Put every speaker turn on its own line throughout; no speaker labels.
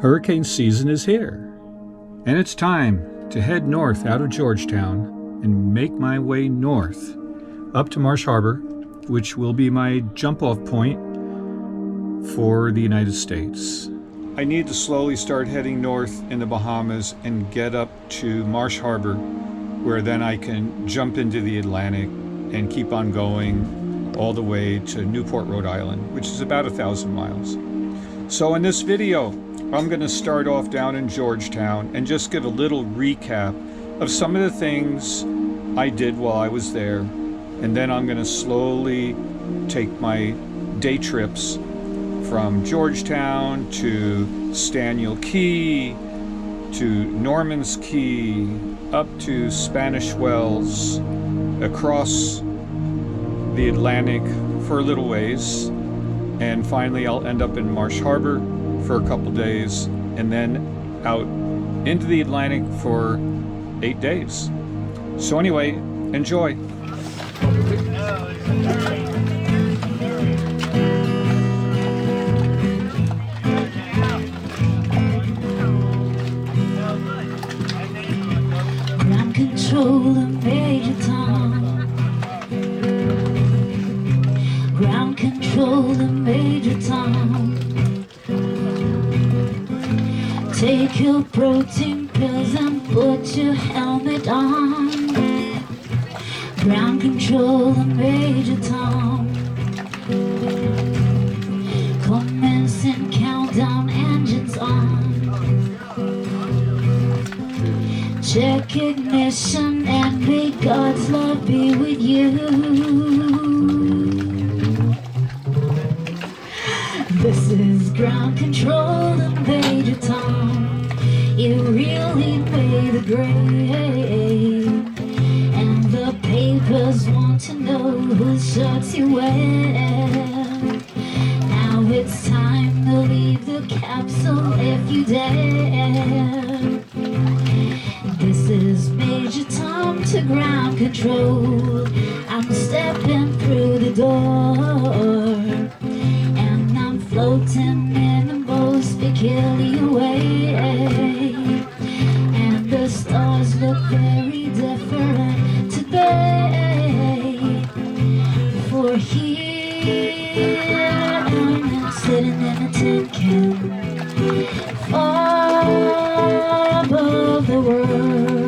Hurricane season is here, and it's time to head north out of Georgetown and make my way north up to Marsh Harbor, which will be my jump-off point for the United States. I need to slowly start heading north in the Bahamas and get up to Marsh Harbor, where then I can jump into the Atlantic and keep on going all the way to Newport, Rhode Island, which is about 1,000 miles. So in this video, I'm going to start off down in Georgetown and just give a little recap of some of the things I did while I was there. And then I'm going to slowly take my day trips from Georgetown to Staniel Key, to Normans Cay, up to Spanish Wells, across the Atlantic for a little ways, and finally I'll end up in Marsh Harbor for a couple days, and then out into the Atlantic for 8 days. So anyway, enjoy.
Ground control and Major Tom. Ground control and Major Tom. Take your protein pills and put your helmet on. Ground control and Major Tom. Commencing countdown, engines on. Check ignition and may God's love be with you. This is ground control and Major Tom. You really made the grade, and the papers want to know whose shirts you wear. Now it's time to leave the capsule if you dare. This is Major Tom to ground control. I'm stepping through the door, and I'm floating in the most peculiar way. And the stars look very different today. For here I'm sitting in a tin can, far above the world.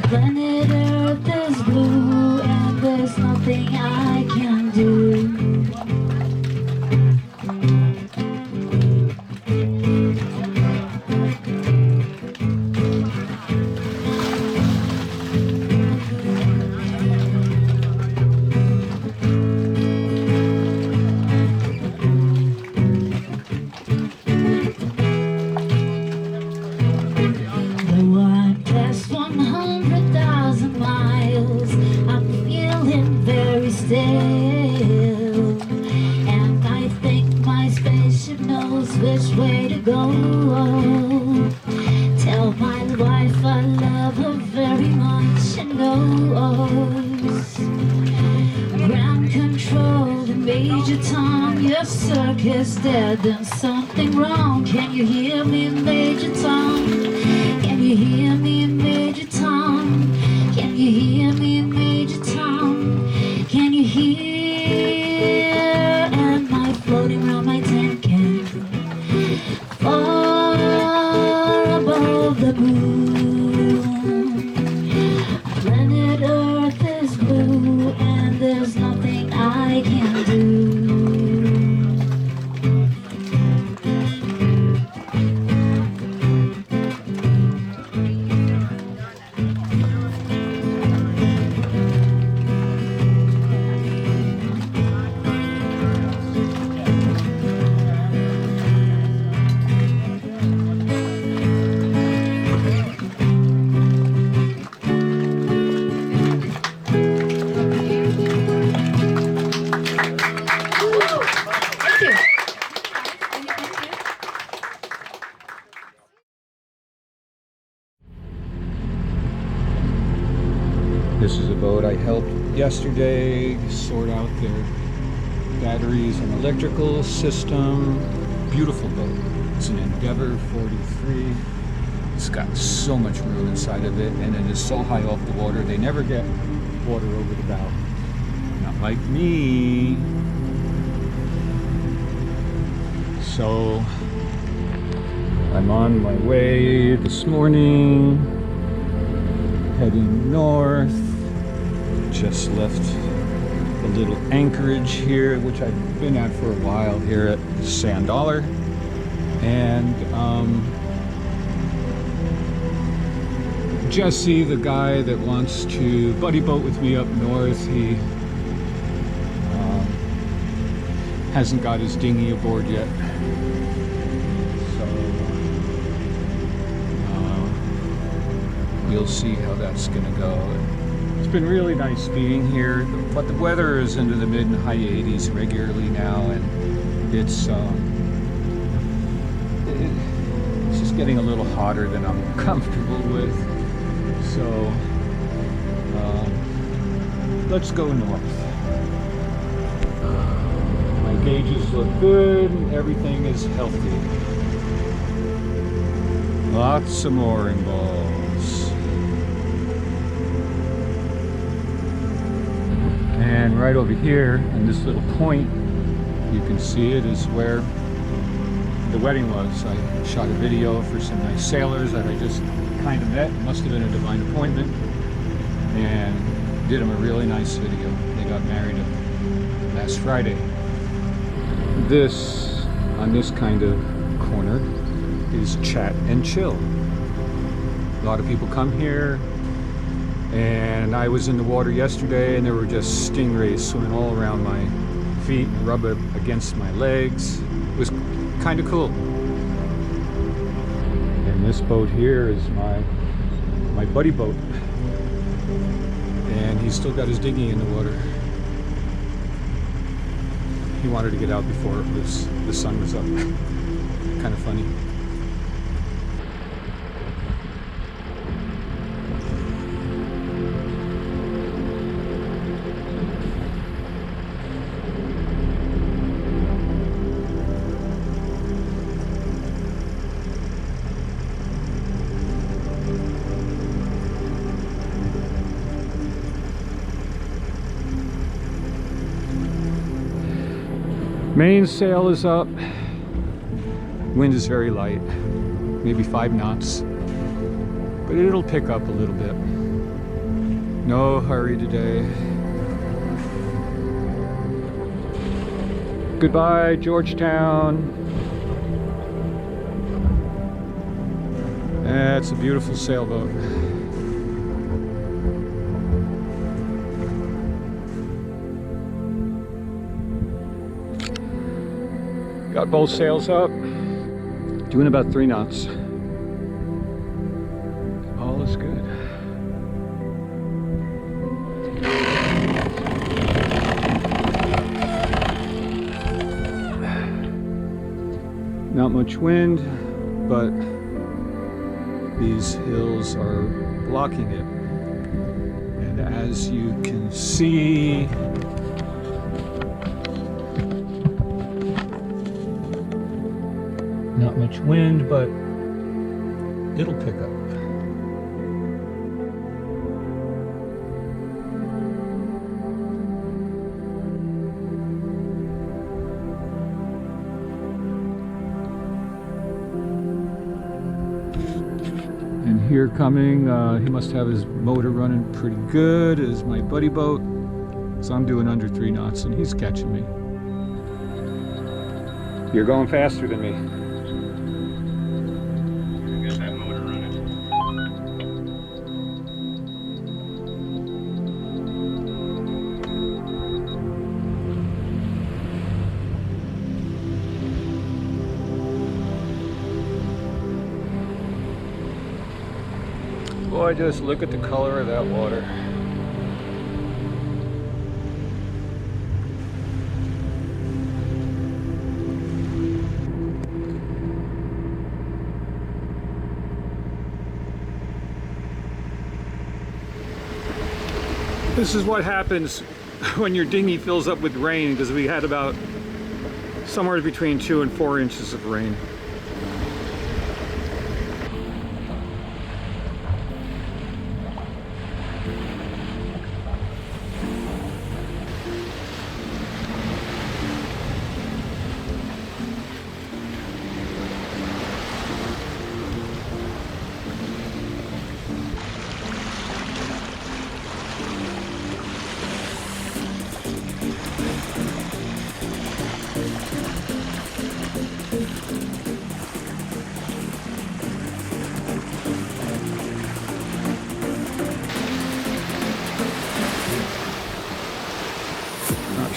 Planet Earth is blue, and there's nothing I can do. Which way to go? Tell my wife I love her very much and knows. Ground control and Major Tom, your circus dead, there's something wrong. Can you hear me, Major Tom? Can you hear me, Major Tom? Can you hear me, Major Tom? Can you hear? Am I floating around my tin can, far above the moon? Planet Earth is blue, and there's nothing I can do.
This is a boat I helped yesterday sort out their batteries and electrical system, beautiful boat. It's an Endeavor 43. It's got so much room inside of it, and it is so high off the water. They never get water over the bow. Not like me. So I'm on my way this morning, heading north. Just left the little anchorage here, which I've been at for a while here at Sand Dollar. And Jesse, the guy that wants to buddy boat with me up north, he hasn't got his dinghy aboard yet. So we'll see how that's gonna go. It's been really nice being here, but the weather is into the mid and high 80s regularly now, and it's just getting a little hotter than I'm comfortable with. So let's go north. My gauges look good and everything is healthy. Lots of mooring balls. And right over here in this little point, you can see it, is where the wedding was. I shot a video for some nice sailors that I just kind of met. It must have been a divine appointment, and did them a really nice video. They got married last Friday. This, on this kind of corner, is Chat and Chill. A lot of people come here, and I was in the water yesterday and there were just stingrays swimming all around my feet, rub up against my legs. It was kind of cool. And this boat here is my buddy boat, and he's still got his dinghy in the water. He wanted to get out before the sun was up. Kind of funny. Mainsail is up. Wind is very light, maybe 5 knots, but it'll pick up a little bit. No hurry today. Goodbye, Georgetown. That's a beautiful sailboat. Got both sails up, doing about 3 knots. All is good. Not much wind, but these hills are blocking it. And as you can see, not much wind, but it'll pick up. And here coming, he must have his motor running pretty good, is my buddy boat. So I'm doing under 3 knots and he's catching me. You're going faster than me. Boy, just look at the color of that water. This is what happens when your dinghy fills up with rain, because we had about somewhere between 2 and 4 inches of rain.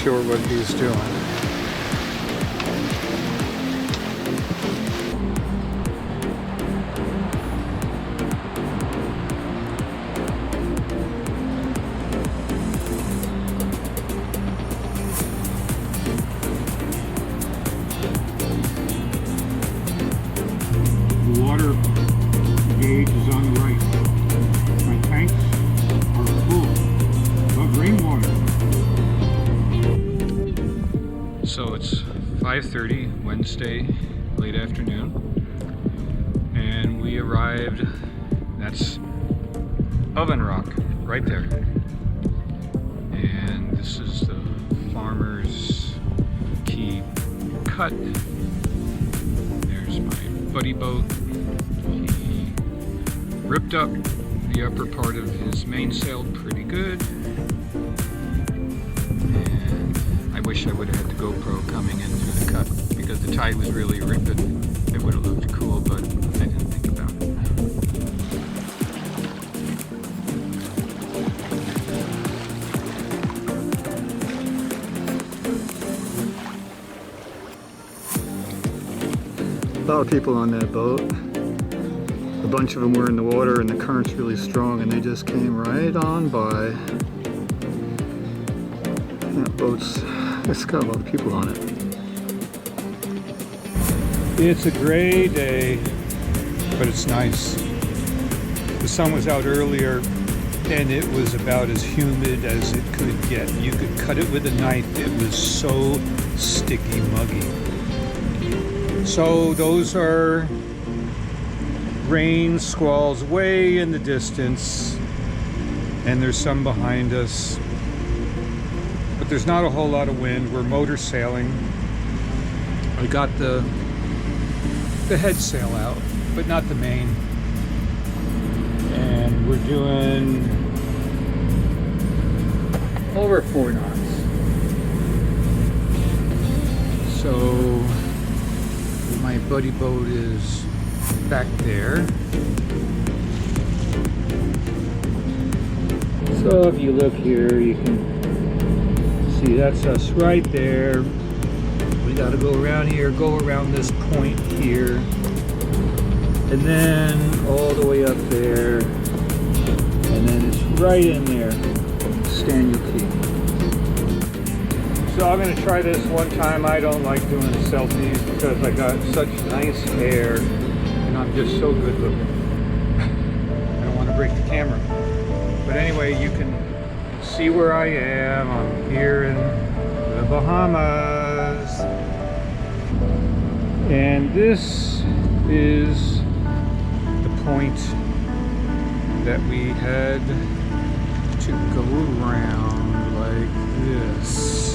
Sure what he's doing. The water gauge is on the right. My tanks are full of rainwater. So it's 5:30 Wednesday, late afternoon, and we arrived. That's Oven Rock right there, and this is the Farmers Cay cut. There's my buddy boat. He ripped up the upper part of his mainsail pretty good. I wish I would have had the GoPro coming in through the cut because the tide was really ripping. It would have looked cool, but I didn't think about it. A lot of people on that boat. A bunch of them were in the water and the current's really strong and they just came right on by. That boat's, it's got a lot of people on it. It's a gray day, but it's nice. The sun was out earlier and it was about as humid as it could get. You could cut it with a knife. It was so sticky, muggy. So those are rain squalls way in the distance, and there's some behind us. But there's not a whole lot of wind. We're motor sailing. I got the head sail out, but not the main. And we're doing over 4 knots. So my buddy boat is back there. So if you look here, you can see that's us right there. We got to go around here, go around this point here, and then all the way up there, and then it's right in there, Staniel Key. So I'm going to try this one time. I don't like doing selfies because I got such nice hair, and I'm just so good looking. I don't want to break the camera. But anyway, you can see where I am. I'm here in the Bahamas. And this is the point that we had to go around like this.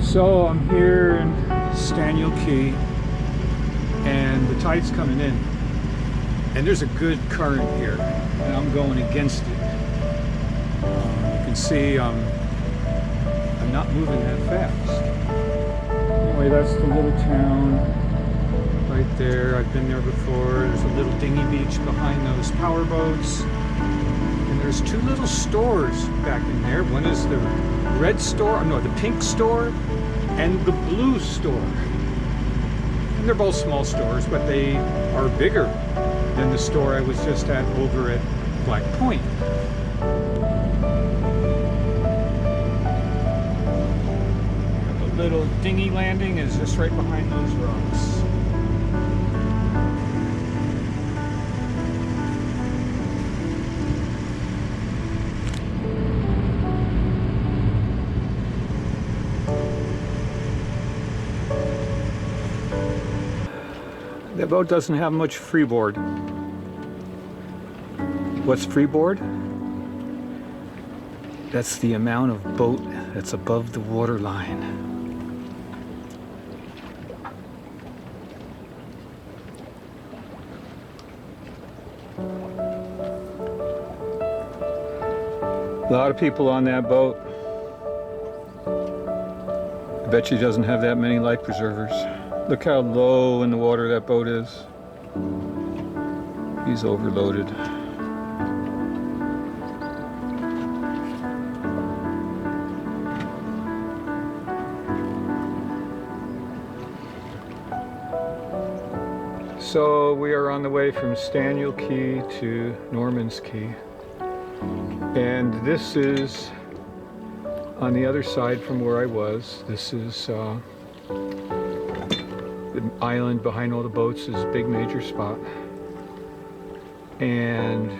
So I'm here in Staniel Key, and the tide's coming in. And there's a good current here, and I'm going against it. You can see I'm not moving that fast. Anyway, that's the little town right there. I've been there before. There's a little dinghy beach behind those power boats. And there's 2 little stores back in there. One is the red store, no, the pink store, and the blue store. And they're both small stores, but they are bigger than the store I was just at over at Black Point. The little dinghy landing is just right behind those rocks. The boat doesn't have much freeboard. What's freeboard? That's the amount of boat that's above the water line. A lot of people on that boat. I bet she doesn't have that many life preservers. Look how low in the water that boat is. He's overloaded. So we are on the way from Staniel Key to Normans Cay. And this is on the other side from where I was. This is the island behind all the boats is a big major spot. And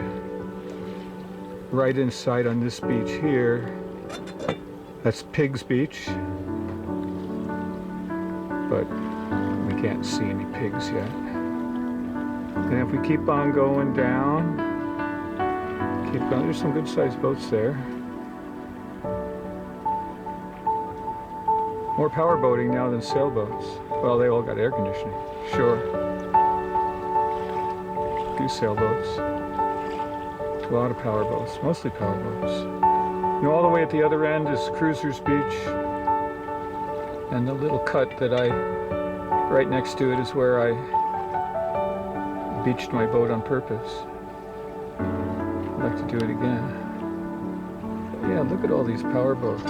right inside on this beach here, that's Pigs Beach. But we can't see any pigs yet. And if we keep on going down, there's some good sized boats there. More power boating now than sailboats. Well, they all got air conditioning, sure. A few sailboats. A lot of power boats, mostly power boats. You know, all the way at the other end is Cruisers Beach. And the little cut that right next to it is where I beached my boat on purpose. I'd like to do it again. But yeah, look at all these power boats.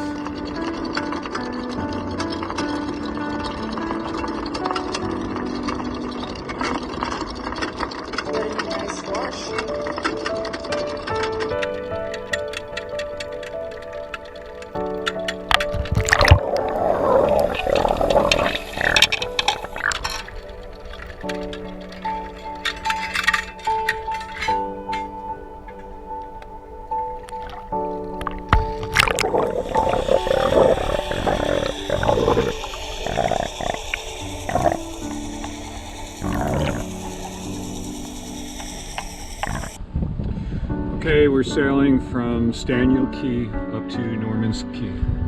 Okay, we're sailing from Staniel Key up to Normans Cay.